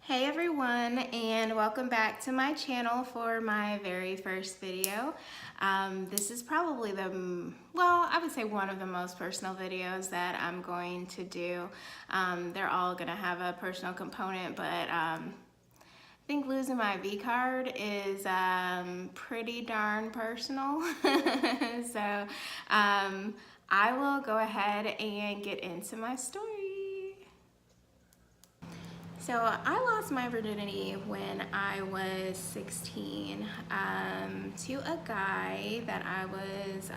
Hey everyone, and welcome back to my channel for my very first video. This is probably I would say one of the most personal videos that I'm going to do. They're all gonna have a personal component, but I think losing my V card is pretty darn personal. So I will go ahead and get into my story. So I lost my virginity when I was 16 to a guy that I was,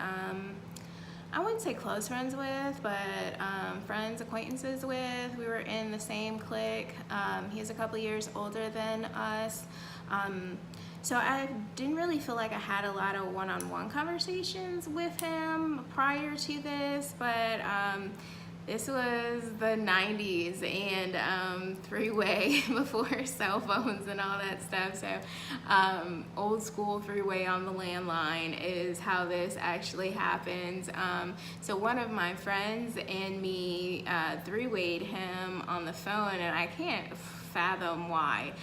I wouldn't say close friends with, but friends, acquaintances with. We were in the same clique. He's a couple years older than us. So I didn't really feel like I had a lot of one-on-one conversations with him prior to this, but this was the 90s and three-way before cell phones and all that stuff. So old school three-way on the landline is how this actually happens. So one of my friends and me three-wayed him on the phone, and I can't fathom why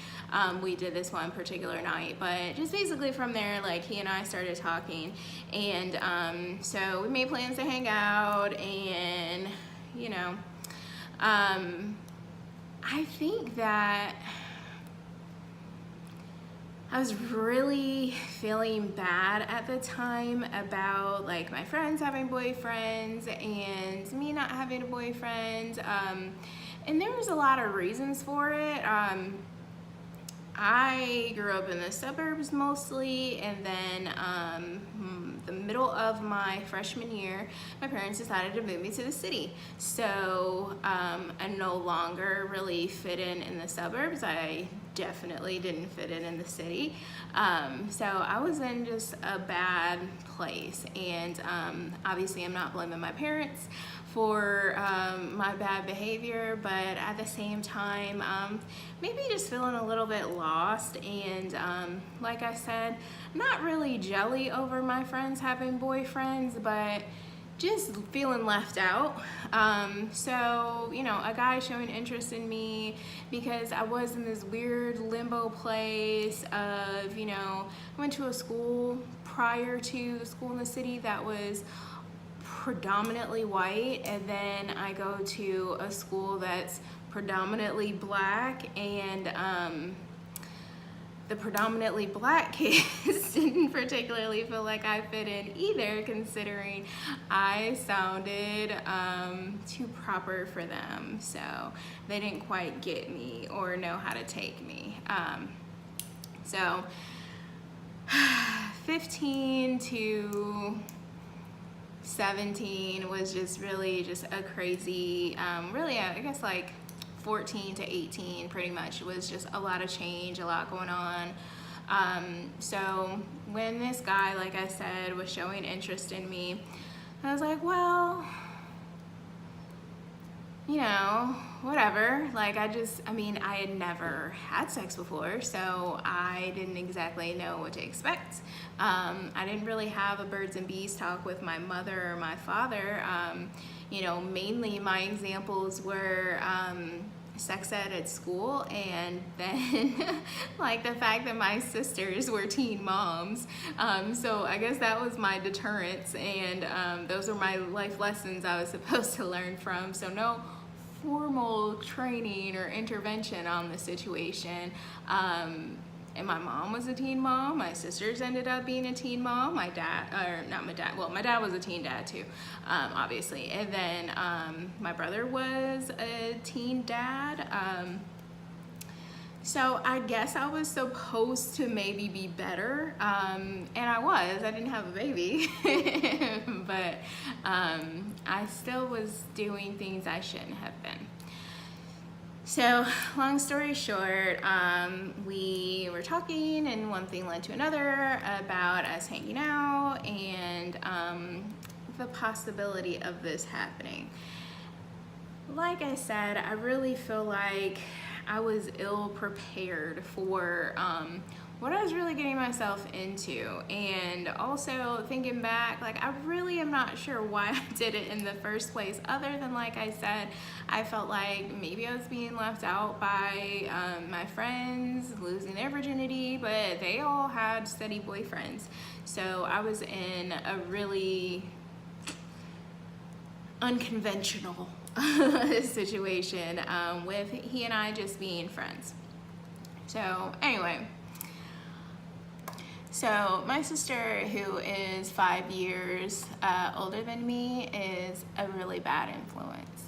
we did this one particular night, but just basically from there, like, he and I started talking, and so we made plans to hang out, and you know, I think that I was really feeling bad at the time about like my friends having boyfriends and me not having a boyfriend, and there was a lot of reasons for it. I grew up in the suburbs mostly, and then the middle of my freshman year, my parents decided to move me to the city. So I no longer really fit in the suburbs. I definitely didn't fit in the city. So I was in just a bad place, and obviously I'm not blaming my parents for my bad behavior, but at the same time, maybe just feeling a little bit lost, and like I said, not really jelly over my friends having boyfriends, but just feeling left out. So, you know, a guy showing interest in me because I was in this weird limbo place of, you know, I went to a school prior to the school in the city that was predominantly white, and then I go to a school that's predominantly black, and the predominantly black kids didn't particularly feel like I fit in either, considering I sounded too proper for them, so they didn't quite get me or know how to take me. So 15 to 17 was just really just a crazy, really, I guess like 14 to 18 pretty much was just a lot of change, a lot going on. So when this guy, like I said, was showing interest in me, I was like, well, you know, whatever. Like, I mean, I had never had sex before, so I didn't exactly know what to expect. I didn't really have a birds and bees talk with my mother or my father. You know, mainly my examples were sex ed at school, and then like the fact that my sisters were teen moms. So I guess that was my deterrence, and those were my life lessons I was supposed to learn from. So no formal training or intervention on the situation. And my mom was a teen mom. My sisters ended up being a teen mom. My dad, or not my dad, well, my dad was a teen dad too, obviously. And then my brother was a teen dad. So I guess I was supposed to maybe be better, and I was. I didn't have a baby, but I still was doing things I shouldn't have been. So long story short, we were talking, and one thing led to another about us hanging out and the possibility of this happening. Like I said, I really feel like I was ill prepared for what I was really getting myself into. And also thinking back, like, I really am not sure why I did it in the first place, other than, like I said, I felt like maybe I was being left out by my friends losing their virginity, but they all had steady boyfriends. So I was in a really unconventional situation with he and I just being friends. So anyway, so my sister, who is 5 years older than me, is a really bad influence.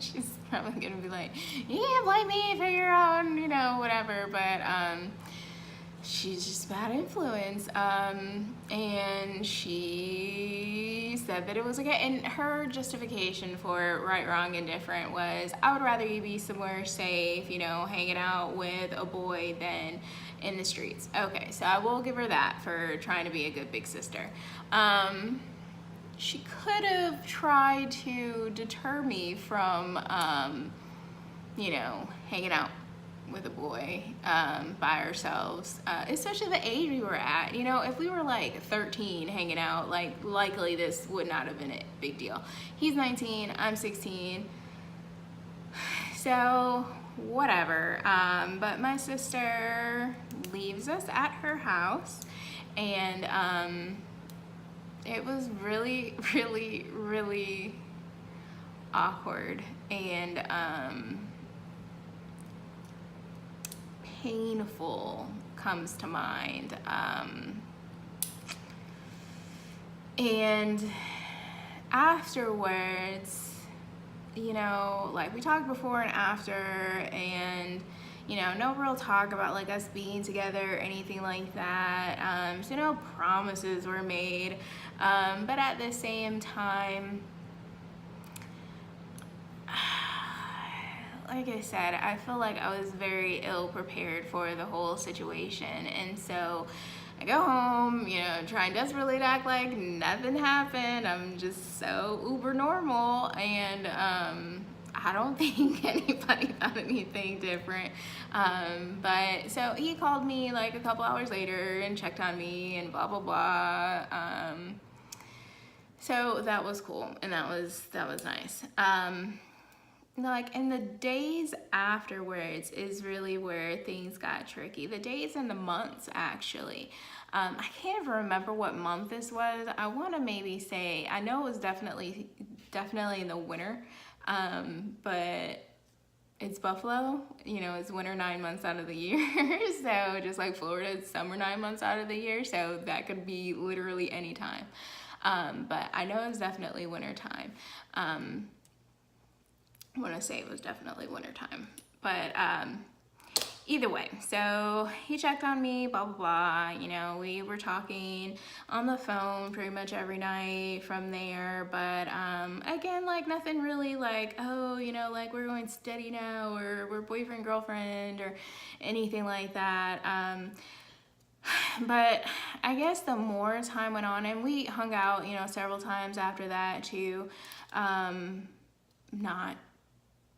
She's probably gonna be like, you can't blame me for your own, you know, whatever, but she's just a bad influence. And she said that it was okay. And her justification for right, wrong, indifferent was, I would rather you be somewhere safe, you know, hanging out with a boy than in the streets. Okay, so I will give her that for trying to be a good big sister. She could have tried to deter me from, you know, hanging out with a boy by ourselves, especially the age we were at. You know, if we were like 13 hanging out, like, likely this would not have been a big deal. He's 19, I'm 16, so whatever. But my sister leaves us at her house, and it was really, really, really awkward and painful comes to mind. And afterwards, you know, like, we talked before and after, and, you know, no real talk about, like, us being together or anything like that. So no promises were made. But at the same time, like I said, I feel like I was very ill prepared for the whole situation. And so I go home, you know, trying desperately to act like nothing happened. I'm just so uber normal, and I don't think anybody thought anything different. But so he called me like a couple hours later and checked on me and blah, blah, blah. So that was cool, and that was nice. Like, in the days afterwards is really where things got tricky. The days and the months, actually. I can't even remember what month this was. I want to maybe say, I know it was definitely in the winter, but it's Buffalo, you know, it's winter 9 months out of the year. So just like Florida, it's summer 9 months out of the year. So that could be literally any time. But I know it's definitely winter time. I want to say it was definitely winter time, but either way, so he checked on me, blah, blah, blah. You know, we were talking on the phone pretty much every night from there, but again, like, nothing really like, oh, you know, like, we're going steady now, or we're boyfriend, girlfriend, or anything like that. But I guess the more time went on, and we hung out, you know, several times after that too, not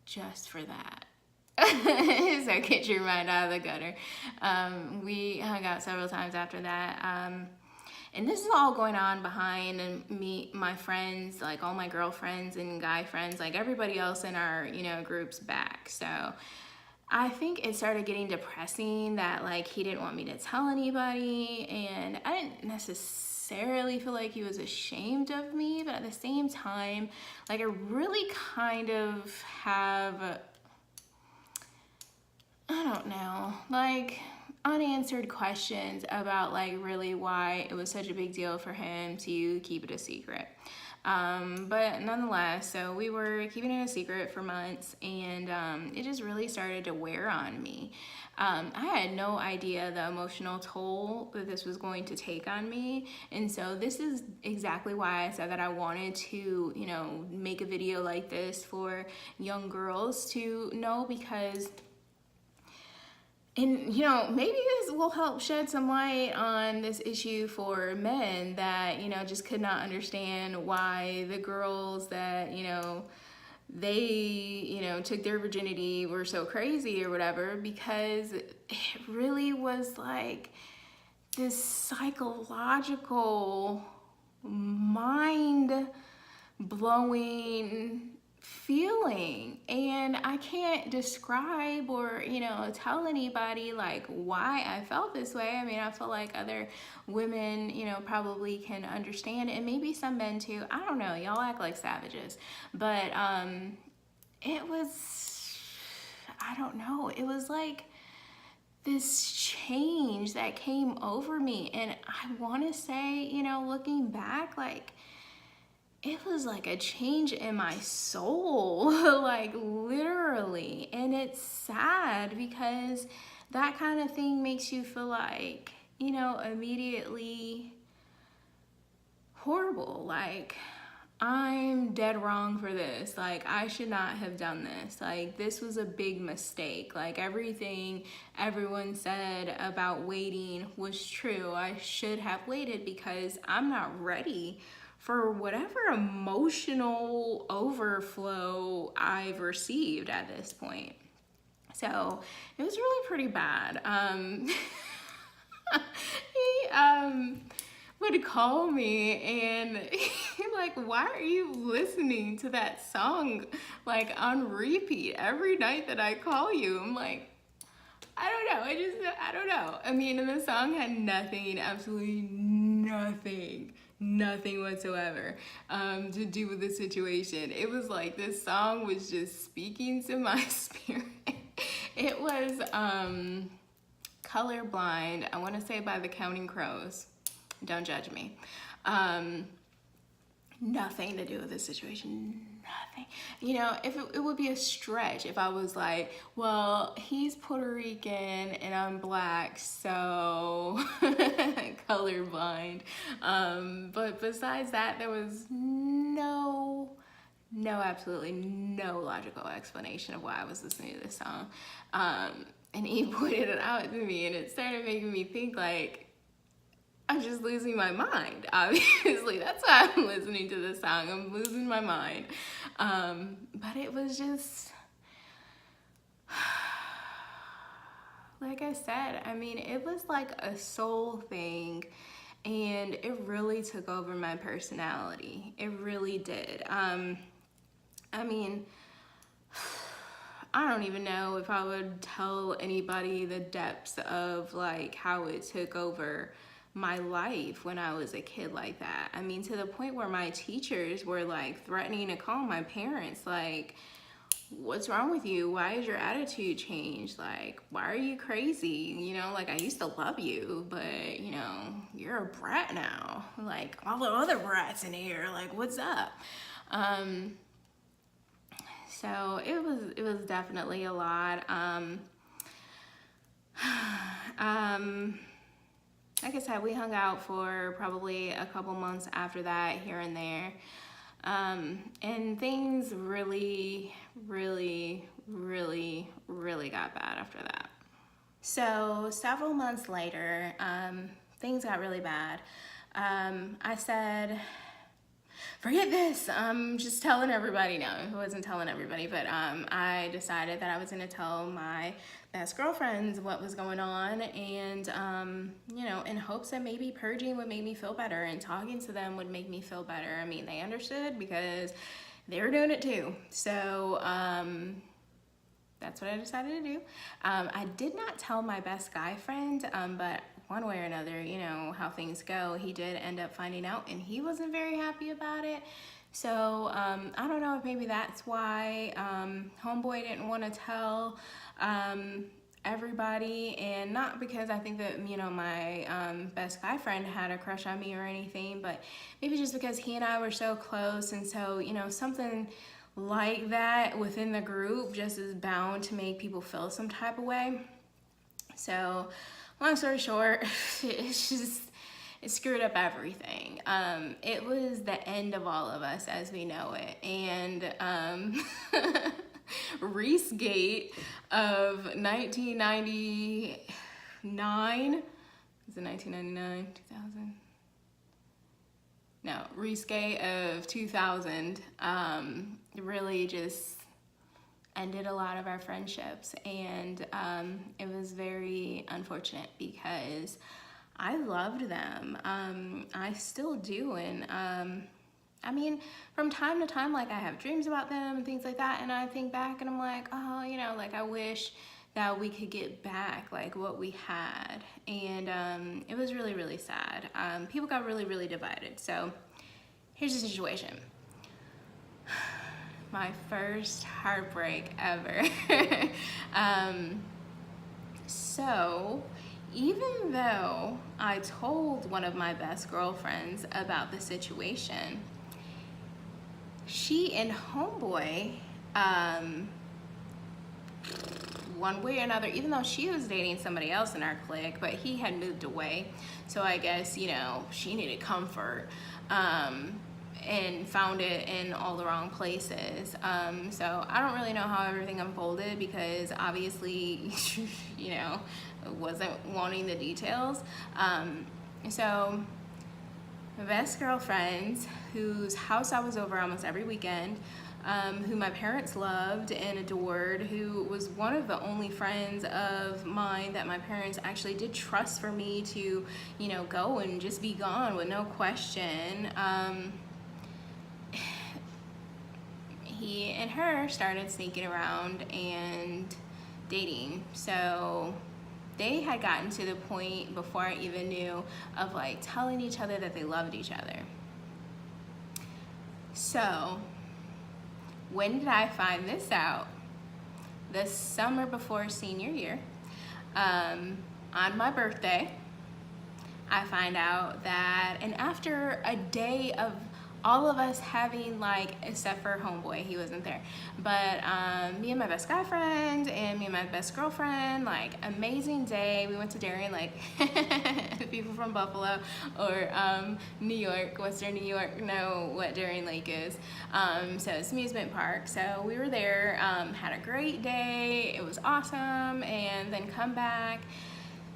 just for that. So get your mind out of the gutter. We hung out several times after that. And this is all going on behind me, my friends, like all my girlfriends and guy friends, like everybody else in our, you know, group's back. So I think it started getting depressing that, like, he didn't want me to tell anybody, and I didn't necessarily feel like he was ashamed of me, but at the same time, like, I really kind of have, I don't know, like, unanswered questions about, like, really why it was such a big deal for him to keep it a secret. But nonetheless, so we were keeping it a secret for months, and it just really started to wear on me. I had no idea the emotional toll that this was going to take on me, and so this is exactly why I said that I wanted to, you know, make a video like this for young girls to know, because, and, you know, maybe this will help shed some light on this issue for men that, you know, just could not understand why the girls that, you know, they, you know, took their virginity, were so crazy or whatever, because it really was like this psychological, mind blowing feeling. And I can't describe or, you know, tell anybody like why I felt this way. I mean, I feel like other women, you know, probably can understand it, and maybe some men too. I don't know, y'all act like savages. But it was, I don't know, it was like this change that came over me. And I want to say, you know, looking back, like, it was like a change in my soul, like literally. And it's sad because that kind of thing makes you feel like, you know, immediately horrible. Like, I'm dead wrong for this. Like, I should not have done this. Like, this was a big mistake. Like, everything everyone said about waiting was true. I should have waited because I'm not ready for whatever emotional overflow I've received at this point. So it was really pretty bad. He would call me and like, why are you listening to that song like on repeat every night that I call you? I'm like, I don't know. I don't know. I mean, and the song had nothing, absolutely nothing whatsoever to do with the situation. It was like this song was just speaking to my spirit. It was Colorblind, I want to say by the Counting Crows. Don't judge me. Nothing to do with this situation. Nothing. You know, if it would be a stretch if I was like, well, he's Puerto Rican and I'm black, so colorblind. But besides that, there was absolutely no logical explanation of why I was listening to this song. And he pointed it out to me, and it started making me think like, I'm just losing my mind, obviously. That's why I'm listening to this song. I'm losing my mind. But it was just, like I said, I mean, it was like a soul thing, and it really took over my personality. It really did. I mean, I don't even know if I would tell anybody the depths of like how it took over my life when I was a kid like that. I mean, to the point where my teachers were like threatening to call my parents, like, what's wrong with you? Why is your attitude changed? Like, why are you crazy? You know, like, I used to love you, but, you know, you're a brat now. Like, all the other brats in here, like, what's up? So it was definitely a lot. Like I said, we hung out for probably a couple months after that, here and there. And things really got bad after that. So several months later, things got really bad. I said, forget this, I'm just telling everybody. No, I wasn't telling everybody, but I decided that I was going to tell my best girlfriends what was going on, and you know, in hopes that maybe purging would make me feel better and talking to them would make me feel better. I mean, they understood because they were doing it too. So that's what I decided to do. I did not tell my best guy friend, but one way or another, you know how things go, he did end up finding out, and he wasn't very happy about it. So I don't know if maybe that's why homeboy didn't want to tell everybody, and not because I think that, you know, my best guy friend had a crush on me or anything, but maybe just because he and I were so close, and so, you know, something like that within the group just is bound to make people feel some type of way. So long story short, it screwed up everything. It was the end of all of us as we know it. And Reese-gate of 1999, is it 1999, 2000? No, Reese-gate of 2000 really just ended a lot of our friendships. And it was very unfortunate because I loved them. I still do. And I mean, from time to time, like, I have dreams about them and things like that, and I think back and I'm like, oh, you know, like, I wish that we could get back, like, what we had. And it was really, really sad. People got really, really divided. So here's the situation. My first heartbreak ever. So even though I told one of my best girlfriends about the situation, she and homeboy, one way or another, even though she was dating somebody else in our clique, but he had moved away, so I guess, you know, she needed comfort, and found it in all the wrong places. So I don't really know how everything unfolded because obviously, you know, wasn't wanting the details. So my best girlfriends, whose house I was over almost every weekend, who my parents loved and adored, who was one of the only friends of mine that my parents actually did trust for me to, you know, go and just be gone with no question. He and her started sneaking around and dating. So they had gotten to the point before I even knew of, like, telling each other that they loved each other. So when did I find this out? The summer before senior year, on my birthday, I find out that, and after a day of all of us having, like, except for homeboy, he wasn't there, but me and my best guy friend and me and my best girlfriend, like, amazing day. We went to Darien Lake. People from Buffalo or New York, Western New York, know what Darien Lake is. So it's an amusement park. So we were there, had a great day. It was awesome. And then come back.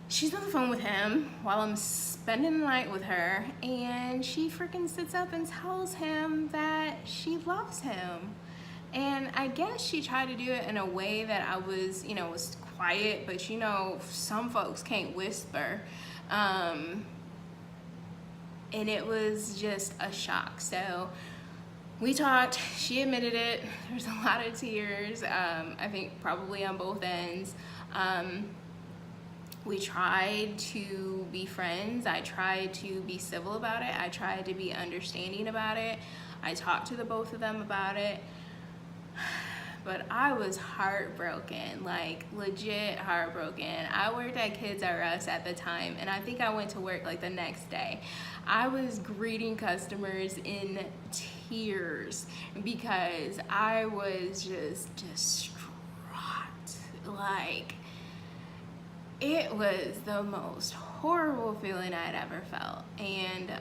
She's on the phone with him while I'm spending the night with her, and she freaking sits up and tells him that she loves him. And I guess she tried to do it in a way that I was, you know, was quiet, but you know, some folks can't whisper. And it was just a shock. So we talked, she admitted it, there was a lot of tears, I think probably on both ends. We tried to be friends. I tried to be civil about it. I tried to be understanding about it. I talked to the both of them about it. But I was heartbroken, like legit heartbroken. I worked at Kids R Us at the time, and I think I went to work like the next day. I was greeting customers in tears because I was just distraught. Like, it was the most horrible feeling I'd ever felt, and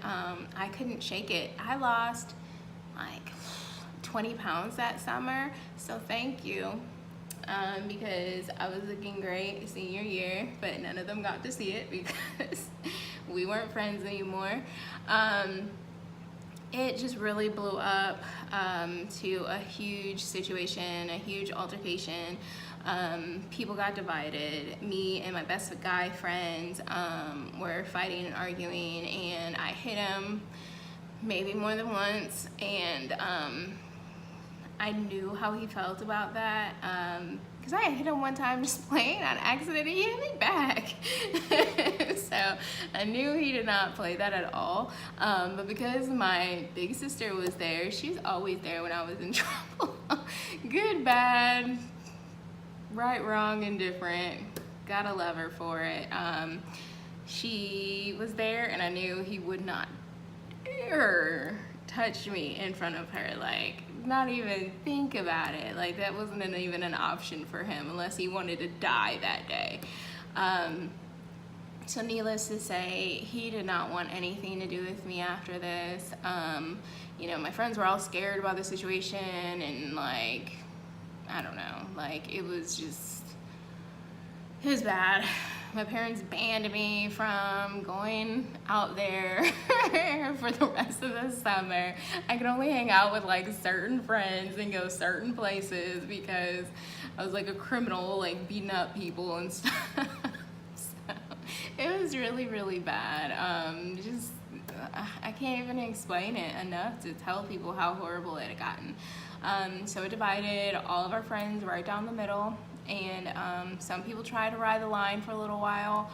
I couldn't shake it. I lost like 20 pounds that summer, so thank you, because I was looking great senior year, but none of them got to see it because we weren't friends anymore. It just really blew up to a huge situation, a huge altercation. People got divided. Me and my best guy friends were fighting and arguing, and I hit him maybe more than once, and I knew how he felt about that, because I had hit him one time just playing on accident, and he hit me back. So I knew he did not play that at all, but because my big sister was there, she's always there when I was in trouble. Good, bad, right, wrong, indifferent, gotta love her for it. She was there, and I knew he would not dare touch me in front of her, like, not even think about it. Like, that wasn't even an option for him unless he wanted to die that day. So needless to say, he did not want anything to do with me after this. You know, my friends were all scared about the situation, and like, I don't know, like, it was bad. my parents banned me from going out there for the rest of the summer. I could only hang out with like certain friends and go certain places because I was like a criminal, like beating up people and stuff. So it was really, really bad. I can't even explain it enough to tell people how horrible it had gotten. So it divided all of our friends right down the middle. And some people tried to ride the line for a little while.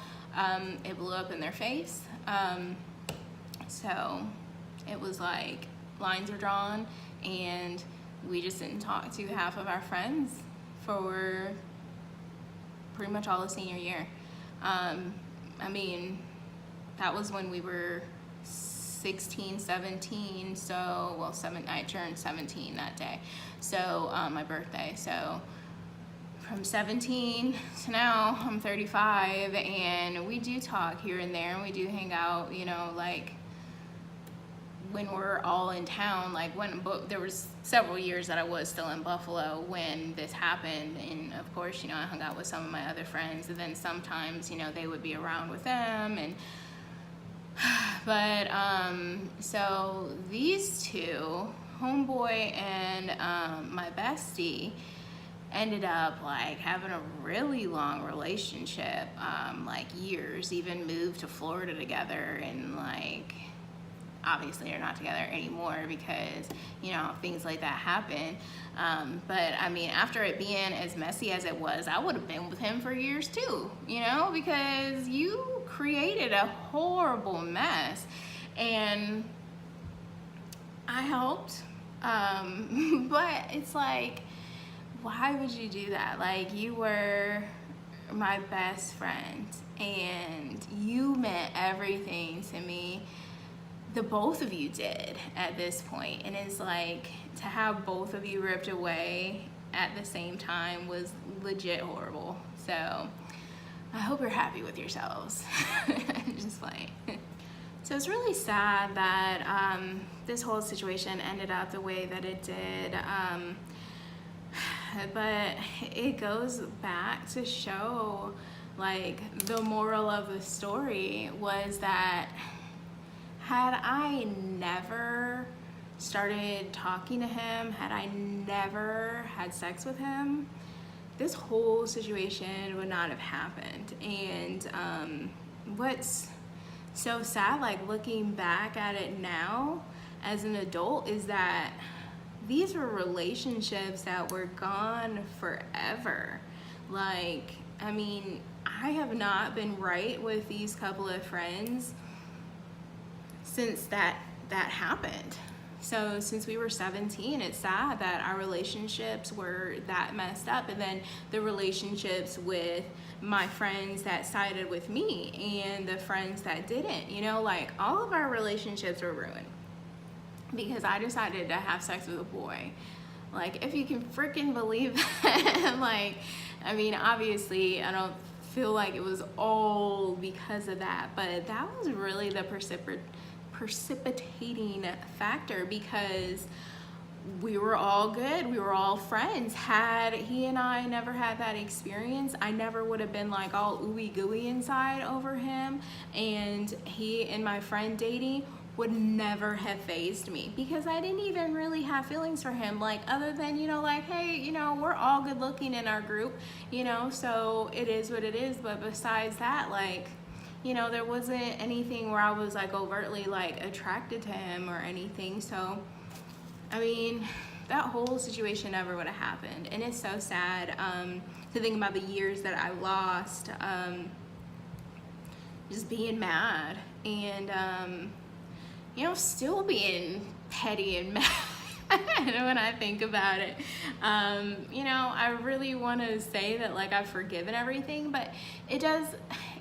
It blew up in their face. So it was like lines are drawn, and we just didn't talk to half of our friends for pretty much all of senior year. I mean, that was when we were 16, 17, so, well, I turned 17 that day, so, my birthday, so from 17 to now, I'm 35, and we do talk here and there, and we do hang out, you know, like, when we're all in town, like there was several years that I was still in Buffalo when this happened, and of course, you know, I hung out with some of my other friends, and then sometimes, you know, they would be around with them, and but so these two, homeboy and my bestie, ended up like having a really long relationship, like years, even moved to Florida together, and like obviously they're not together anymore because, you know, things like that happen. But I mean, after it being as messy as it was, I would have been with him for years too, you know, because you created a horrible mess, and I helped. But it's like, why would you do that? Like, you were my best friend and you meant everything to me. The both of you did at this point, and it's like, to have both of you ripped away at the same time was legit horrible. So I hope you're happy with yourselves. Just like, so it's really sad that this whole situation ended up the way that it did, but it goes back to show, like, the moral of the story was that had I never started talking to him, had I never had sex with him, this whole situation would not have happened. And what's so sad, like looking back at it now as an adult, is that these were relationships that were gone forever. Like, I mean, I have not been right with these couple of friends since that happened. So since we were 17, it's sad that our relationships were that messed up, and then the relationships with my friends that sided with me and the friends that didn't, you know, like all of our relationships were ruined because I decided to have sex with a boy. Like, if you can freaking believe that. Like, I mean, obviously I don't feel like it was all because of that, but that was really the precipitating factor, because we were all good, we were all friends. Had he and I never had that experience, I never would have been like all ooey gooey inside over him, and he and my friend dating would never have fazed me because I didn't even really have feelings for him, like, other than, you know, like, hey, you know, we're all good looking in our group, you know, so it is what it is. But besides that, like, you know, there wasn't anything where I was like overtly like attracted to him or anything. So I mean, that whole situation never would have happened, and it's so sad to think about the years that I lost just being mad, and you know, still being petty and mad when I think about it. You know, I really want to say that like I've forgiven everything, but it does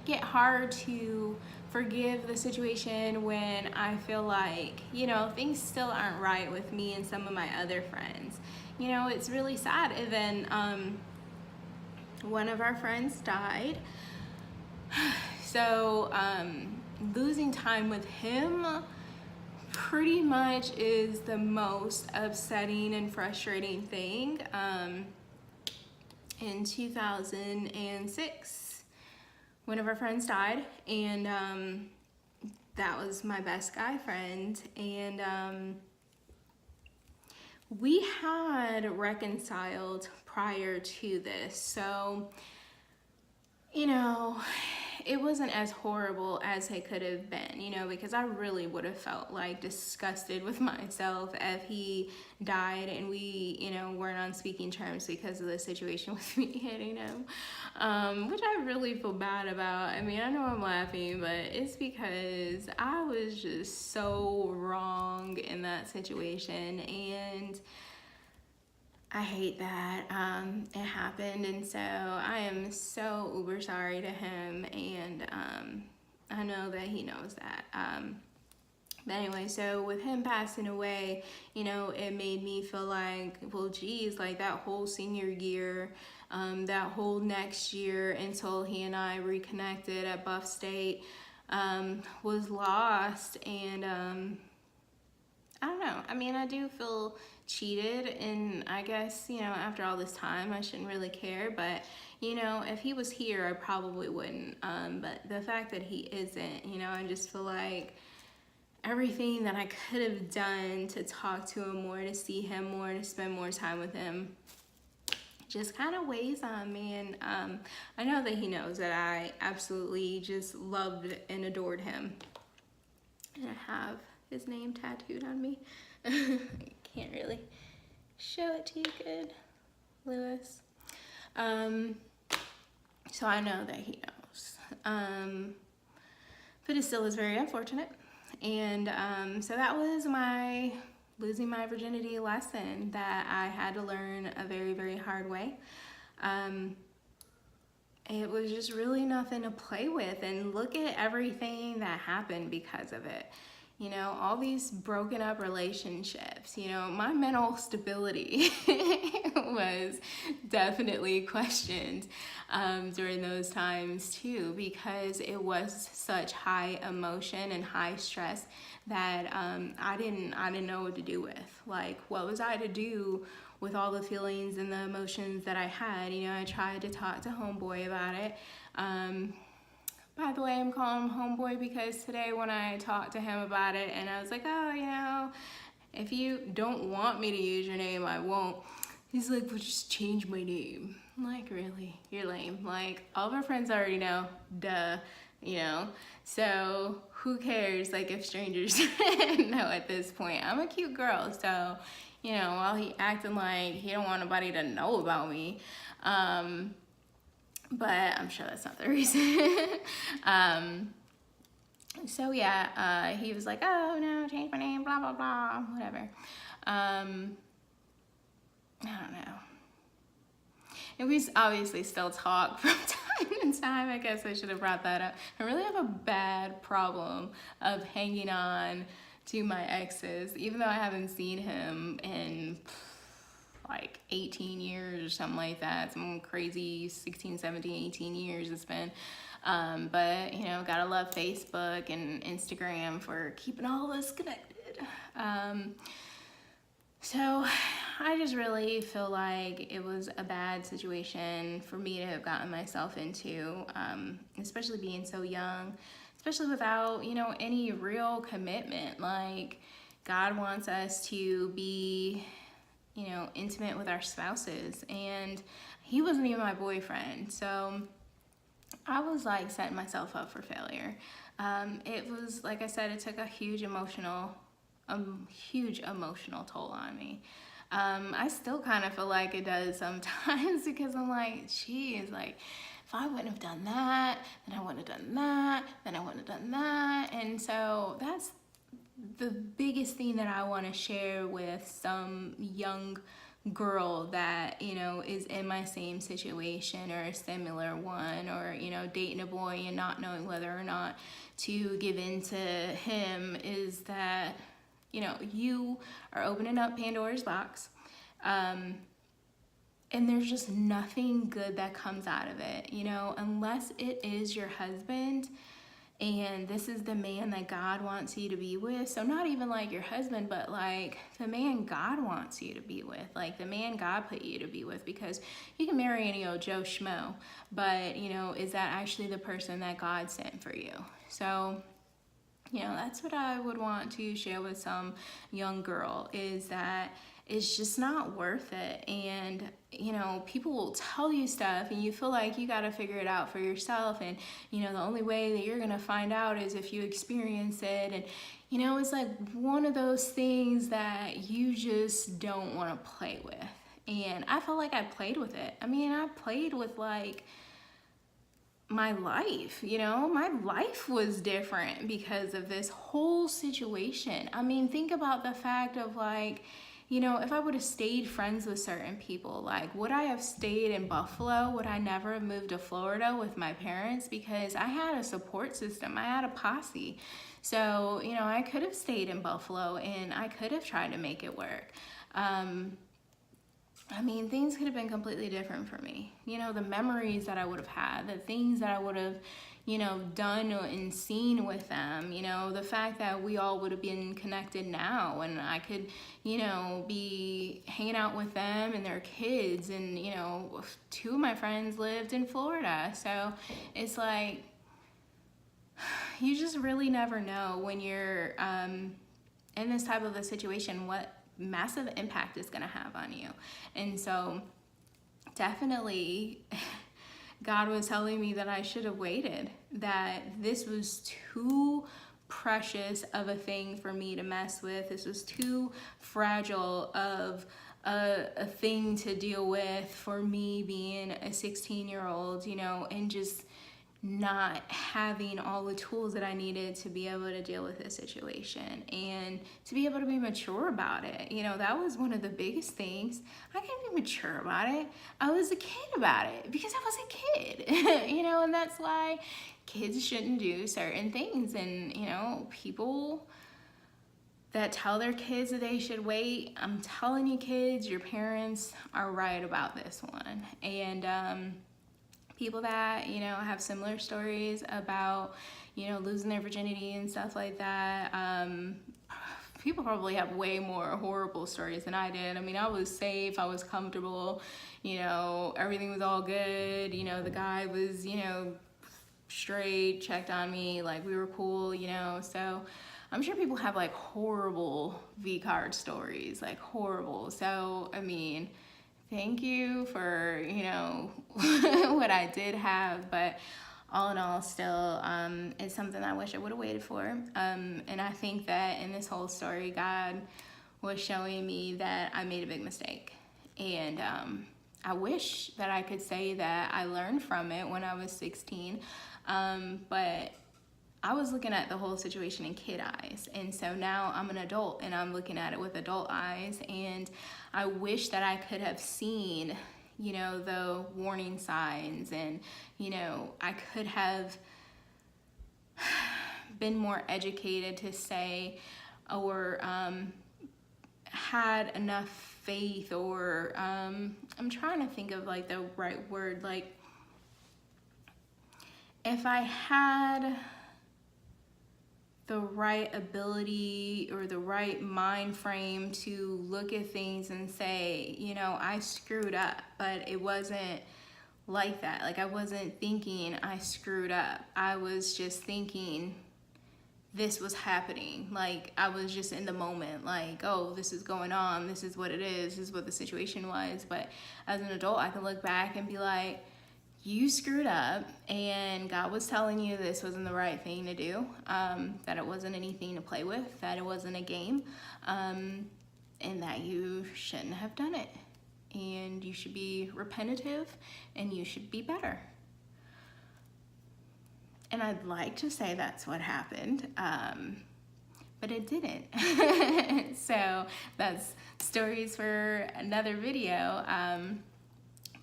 get hard to forgive the situation when I feel like, you know, things still aren't right with me and some of my other friends. You know, it's really sad. And then one of our friends died. So losing time with him pretty much is the most upsetting and frustrating thing. In 2006, one of our friends died, and that was my best guy friend, and we had reconciled prior to this, so you know, it wasn't as horrible as it could have been, you know, because I really would have felt like disgusted with myself if he died and we, you know, weren't on speaking terms because of the situation with me hitting him, which I really feel bad about. I mean, I know I'm laughing, but it's because I was just so wrong in that situation, and I hate that it happened, and so I am so uber sorry to him, and I know that he knows that. But anyway, so with him passing away, you know, it made me feel like, well, geez, like that whole senior year, that whole next year until he and I reconnected at Buff State was lost, and I don't know. I mean, I do feel cheated, and I guess, you know, after all this time, I shouldn't really care. But, you know, if he was here, I probably wouldn't. But the fact that he isn't, you know, I just feel like everything that I could have done to talk to him more, to see him more, to spend more time with him, just kind of weighs on me. And I know that he knows that I absolutely just loved and adored him. And I have his name tattooed on me. I can't really show it to you good, Lewis. So I know that he knows. But it still is very unfortunate. And so that was my losing my virginity lesson that I had to learn a very, very hard way. It was just really nothing to play with, and look at everything that happened because of it. You know, all these broken up relationships, you know, my mental stability was definitely questioned during those times too, because it was such high emotion and high stress that I didn't know what to do with. Like, what was I to do with all the feelings and the emotions that I had? You know, I tried to talk to homeboy about it. By the way, I'm calling him homeboy because today when I talked to him about it, and I was like, oh, you know, if you don't want me to use your name, I won't. He's like, well, just change my name. I'm like, really? You're lame. Like, all of our friends already know, duh, you know? So who cares, like, if strangers know at this point? I'm a cute girl, so, you know, while he acting like he don't want nobody to know about me, but I'm sure that's not the reason. So yeah, he was like, oh no, change my name, blah, blah, blah, whatever. I don't know. And we obviously still talk from time to time. I guess I should have brought that up. I really have a bad problem of hanging on to my exes, even though I haven't seen him in like 18 years or something like that. Some crazy 16, 17, 18 years it's been. But, you know, gotta love Facebook and Instagram for keeping all of us connected. So I just really feel like it was a bad situation for me to have gotten myself into, especially being so young, especially without, you know, any real commitment. Like, God wants us to be, you know, intimate with our spouses, and he wasn't even my boyfriend. So I was like setting myself up for failure. It was, like I said, it took a huge emotional toll on me. I still kind of feel like it does sometimes because I'm like, geez, like, if I wouldn't have done that, then I wouldn't have done that, then I wouldn't have done that. And so that's the biggest thing that I want to share with some young girl that, you know, is in my same situation or a similar one, or, you know, dating a boy and not knowing whether or not to give in to him, is that, you know, you are opening up Pandora's box, and there's just nothing good that comes out of it, you know, unless it is your husband. and this is the man that God wants you to be with. So not even like your husband, but like the man God wants you to be with, like the man God put you to be with, because you can marry any old Joe Schmo, but you know, is that actually the person that God sent for you? So, you know, that's what I would want to share with some young girl, is that it's just not worth it. And, you know, people will tell you stuff and you feel like you got to figure it out for yourself. And, you know, the only way that you're going to find out is if you experience it. And, you know, it's like one of those things that you just don't want to play with. And I felt like I played with it. I mean, I played with like my life, you know, my life was different because of this whole situation. I mean, think about the fact of like, you know, if I would have stayed friends with certain people, like would I have stayed in Buffalo? Would I never have moved to Florida with my parents? Because I had a support system, I had a posse. So, you know, I could have stayed in Buffalo and I could have tried to make it work. I mean, things could have been completely different for me. You know, the memories that I would have had, the things that I would have, you know, done and seen with them, you know, the fact that we all would have been connected now and I could, you know, be hanging out with them and their kids. And, you know, two of my friends lived in Florida. So it's like, you just really never know when you're in this type of a situation, what massive impact is going to have on you. And so definitely God was telling me that I should have waited, that this was too precious of a thing for me to mess with. This was too fragile of a thing to deal with for me being a 16-year-old, you know, and just not having all the tools that I needed to be able to deal with this situation and to be able to be mature about it. You know, that was one of the biggest things. I can't be mature about it. I was a kid about it because I was a kid, you know, and that's why kids shouldn't do certain things. And, you know, people that tell their kids that they should wait, I'm telling you kids, your parents are right about this one. And, people that, you know, have similar stories about, you know, losing their virginity and stuff like that. People probably have way more horrible stories than I did. I mean, I was safe, I was comfortable, you know, everything was all good. You know, the guy was, you know, straight, checked on me, like we were cool, you know. So I'm sure people have like horrible V-card stories, like horrible. So, I mean, thank you for, you know, what I did have, but all in all, still, it's something I wish I would have waited for. And I think that in this whole story, God was showing me that I made a big mistake. And I wish that I could say that I learned from it when I was 16, but I was looking at the whole situation in kid eyes. And so now I'm an adult and I'm looking at it with adult eyes. And I wish that I could have seen, you know, the warning signs, and, you know, I could have been more educated to say, or had enough faith, or I'm trying to think of like the right word. Like if I had the right ability or the right mind frame to look at things and say, you know, I screwed up, but it wasn't like that. Like I wasn't thinking I screwed up. I was just thinking this was happening. Like I was just in the moment, like, oh, this is going on. This is what it is. This is what the situation was. But as an adult, I can look back and be like, you screwed up and God was telling you this wasn't the right thing to do, that it wasn't anything to play with, that it wasn't a game, and that you shouldn't have done it. And you should be repentative and you should be better. And I'd like to say that's what happened, but it didn't. So that's stories for another video.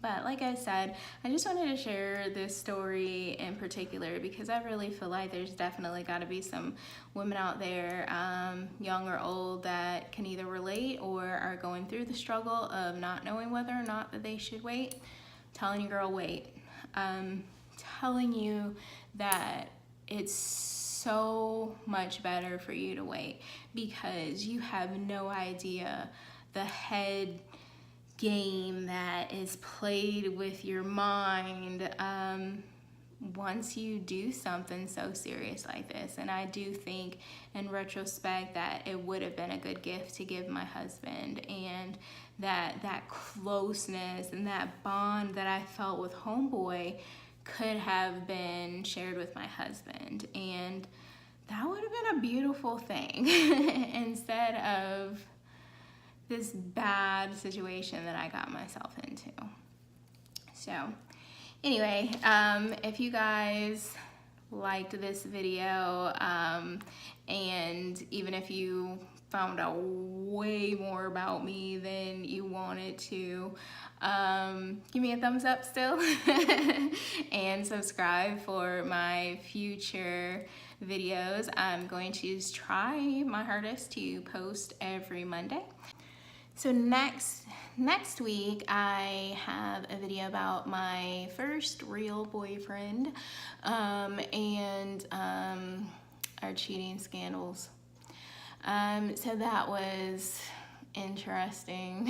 But like I said, I just wanted to share this story in particular because I really feel like there's definitely got to be some women out there, young or old, that can either relate or are going through the struggle of not knowing whether or not that they should wait. Telling you, girl, wait. Telling you that it's so much better for you to wait, because you have no idea the head game that is played with your mind once you do something so serious like this. And I do think in retrospect that it would have been a good gift to give my husband, and that closeness and that bond that I felt with homeboy could have been shared with my husband, and that would have been a beautiful thing instead of this bad situation that I got myself into. So anyway, if you guys liked this video, and even if you found out way more about me than you wanted to, give me a thumbs up still and subscribe for my future videos. I'm going to try my hardest to post every Monday. So next week I have a video about my first real boyfriend, and our cheating scandals. So that was interesting.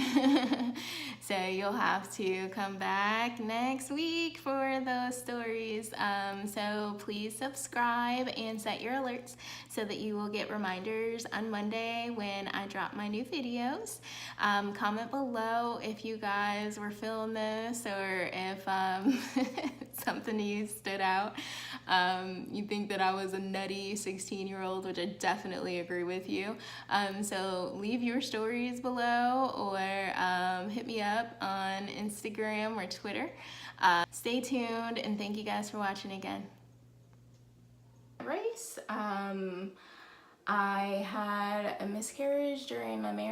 So you'll have to come back next week for those stories. So please subscribe and set your alerts so that you will get reminders on Monday when I drop my new videos. Comment below if you guys were feeling this, or if something to you stood out. You think that I was a nutty 16-year-old, which I definitely agree with you. So leave your stories below, or hit me up on Instagram or Twitter. Stay tuned, and thank you guys for watching again. Race. I had a miscarriage during my marriage.